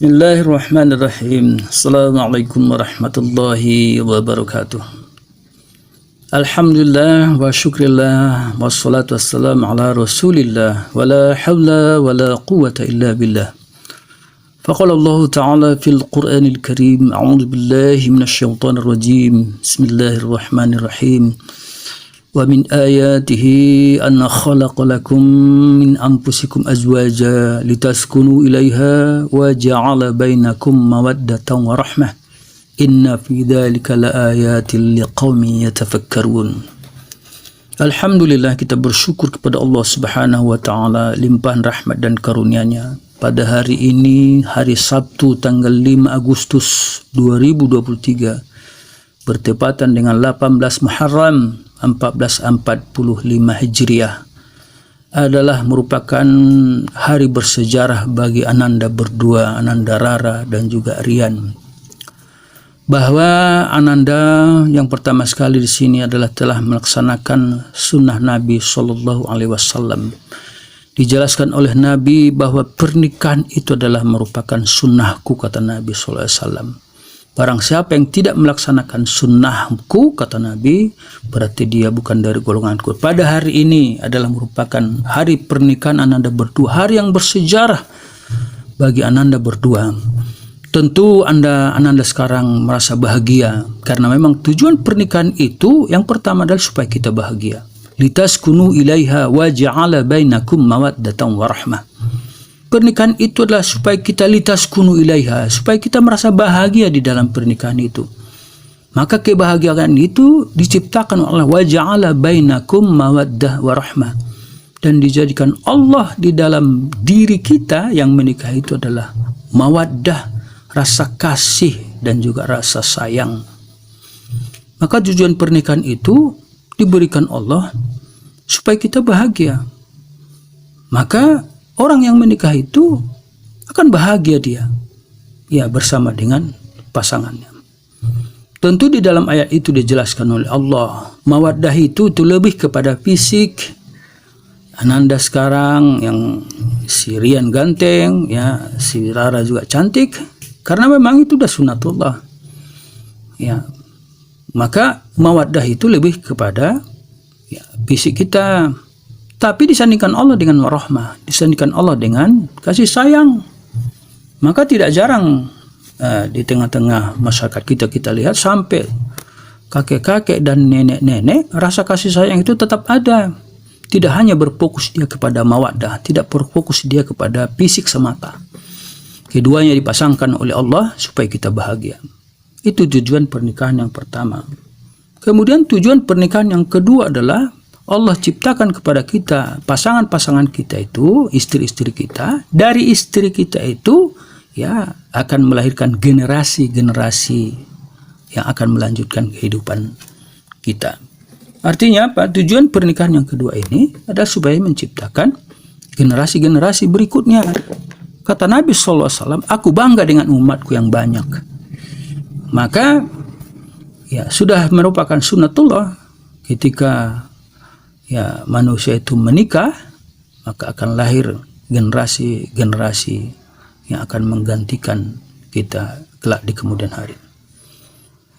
Bismillahirrahmanirrahim. Assalamualaikum warahmatullahi wabarakatuh. Alhamdulillah wa syukrillah wassalatu wassalamu ala rasulillah wa la hawla wa la quwwata illa billah. Faqala Allah ta'ala fil Qur'anil Karim, a'udzu billahi minasy syaithanir rajim. Bismillahirrahmanirrahim. Wa min ayatihi anna khalaqa lakum min anfusikum azwaja litaskunu ilaiha wa ja'ala bainakum mawaddatan wa rahmah. Inna fi dzalika laayatin liqaumin yatafakkarun. Alhamdulillah, kita bersyukur kepada Allah Subhanahu wa taala limpahan rahmat dan karunia-Nya. Pada hari ini, hari Sabtu tanggal 5 Agustus 2023, bertepatan dengan 18 Muharram 1445 Hijriah, adalah merupakan hari bersejarah bagi Ananda berdua, Ananda Rara dan juga Rian. Bahwa Ananda yang pertama sekali di sini adalah telah melaksanakan sunnah Nabi Shallallahu Alaihi Wasallam. Dijelaskan oleh Nabi bahwa pernikahan itu adalah merupakan sunnahku, kata Nabi Shallallahu Alaihi Wasallam. Barang siapa yang tidak melaksanakan sunnahku, kata Nabi, berarti dia bukan dari golonganku. Pada hari ini adalah merupakan hari pernikahan Ananda berdua, hari yang bersejarah bagi Ananda berdua. Tentu Ananda sekarang merasa bahagia, karena memang tujuan pernikahan itu yang pertama adalah supaya kita bahagia. Litaskunu ilaiha wa ja'ala bainakum mawaddatan wa rahmah. Pernikahan itu adalah supaya kita litaskunu ilaiha, supaya kita merasa bahagia di dalam pernikahan itu. Maka kebahagiaan itu diciptakan oleh wa ja'ala bainakum mawaddah wa rahmah, dan dijadikan Allah di dalam diri kita yang menikah itu adalah mawaddah, rasa kasih dan juga rasa sayang. Maka tujuan pernikahan itu diberikan Allah supaya kita bahagia. Maka orang yang menikah itu akan bahagia dia, ya, bersama dengan pasangannya. Tentu di dalam ayat itu dijelaskan oleh Allah, mawaddah itu lebih kepada fisik. Ananda sekarang yang si Rian ganteng, ya, si Rara juga cantik, karena memang itu sudah sunatullah, ya. Maka mawaddah itu lebih kepada, ya, fisik kita. Tapi disandingkan Allah dengan warahmah, disandingkan Allah dengan kasih sayang. Maka tidak jarang di tengah-tengah masyarakat kita lihat sampai kakek-kakek dan nenek-nenek, rasa kasih sayang itu tetap ada. Tidak hanya berfokus dia kepada mawaddah, tidak berfokus dia kepada fisik semata. Keduanya dipasangkan oleh Allah supaya kita bahagia. Itu tujuan pernikahan yang pertama. Kemudian tujuan pernikahan yang kedua adalah Allah ciptakan kepada kita pasangan-pasangan kita itu, istri-istri kita. Dari istri kita itu, ya, akan melahirkan generasi-generasi yang akan melanjutkan kehidupan kita. Artinya apa? Tujuan pernikahan yang kedua ini adalah supaya menciptakan generasi-generasi berikutnya. Kata Nabi SAW, aku bangga dengan umatku yang banyak. Maka, ya, sudah merupakan sunnatullah ketika, ya, manusia itu menikah, maka akan lahir generasi-generasi yang akan menggantikan kita kelak di kemudian hari.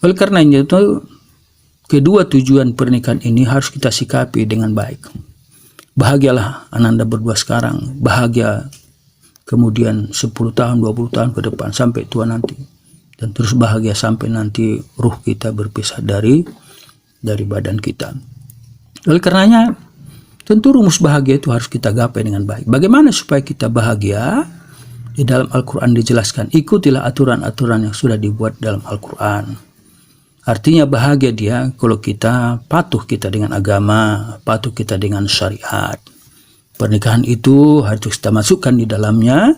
Oleh karena itu, kedua tujuan pernikahan ini harus kita sikapi dengan baik. Bahagialah Ananda berdua sekarang, bahagia kemudian 10 tahun, 20 tahun ke depan, sampai tua nanti. Dan terus bahagia sampai nanti ruh kita berpisah dari badan kita. Oleh karenanya, tentu rumus bahagia itu harus kita gapai dengan baik. Bagaimana supaya kita bahagia? Di dalam Al-Quran dijelaskan, ikutilah aturan-aturan yang sudah dibuat dalam Al-Quran. Artinya bahagia dia kalau kita patuh kita dengan agama, patuh kita dengan syariat. Pernikahan itu harus kita masukkan di dalamnya,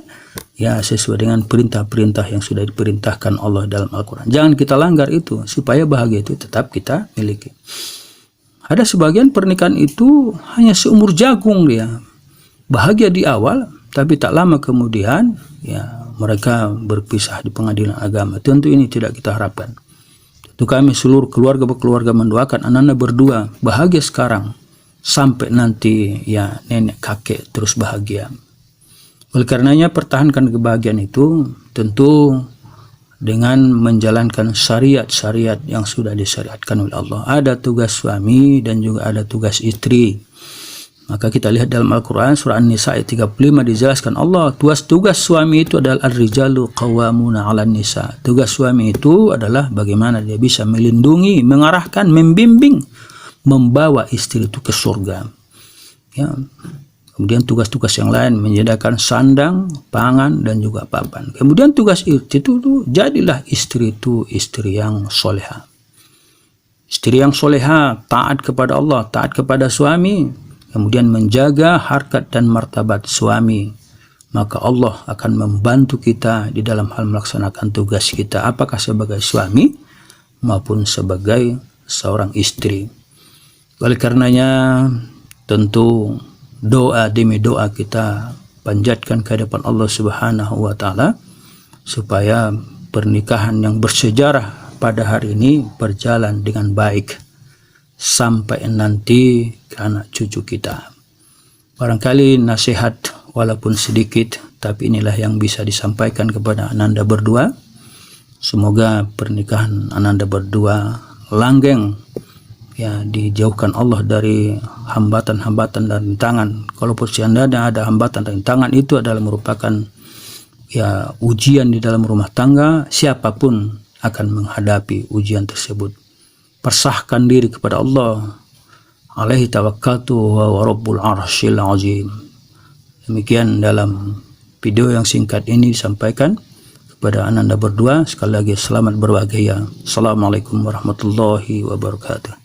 ya, sesuai dengan perintah-perintah yang sudah diperintahkan Allah dalam Al-Quran. Jangan kita langgar itu, supaya bahagia itu tetap kita miliki. Ada sebagian pernikahan itu hanya seumur jagung dia. Bahagia di awal, tapi tak lama kemudian, ya, mereka berpisah di pengadilan agama. Tentu ini tidak kita harapkan. Tentu kami seluruh keluarga mendoakan Ananda berdua bahagia sekarang, sampai nanti, ya, nenek kakek terus bahagia. Oleh karenanya pertahankan kebahagiaan itu, tentu dengan menjalankan syariat-syariat yang sudah disyariatkan oleh Allah. Ada tugas suami dan juga ada tugas istri. Maka kita lihat dalam Al-Quran surah An-Nisa ayat 35 dijelaskan Allah, tugas suami itu adalah ar-rijalu qawwamuna 'alan nisa. Tugas suami itu adalah bagaimana dia bisa melindungi, mengarahkan, membimbing, membawa istri itu ke surga. Ya. Kemudian tugas-tugas yang lain menyediakan sandang, pangan, dan juga papan. Kemudian tugas istri itu jadilah istri itu istri yang soleha. Istri yang soleha, taat kepada Allah, taat kepada suami, kemudian menjaga harkat dan martabat suami. Maka Allah akan membantu kita di dalam hal melaksanakan tugas kita, apakah sebagai suami maupun sebagai seorang istri. Oleh karenanya, tentu doa demi doa kita panjatkan ke hadapan Allah Subhanahu wa Ta'ala supaya pernikahan yang bersejarah pada hari ini berjalan dengan baik sampai nanti ke anak cucu kita. Barangkali nasihat walaupun sedikit, tapi inilah yang bisa disampaikan kepada Ananda berdua. Semoga pernikahan Ananda berdua langgeng, ya, dijauhkan Allah dari hambatan-hambatan dan rintangan. Kalaupun seandainya ada hambatan dan rintangan, itu adalah merupakan ya ujian di dalam rumah tangga. Siapapun akan menghadapi ujian tersebut. Persahkan diri kepada Allah. Alaihi tawakkaltu wa rabbul arsyil azim. Demikian dalam video yang singkat ini disampaikan kepada Ananda berdua. Sekali lagi selamat berbahagia. Assalamualaikum warahmatullahi wabarakatuh.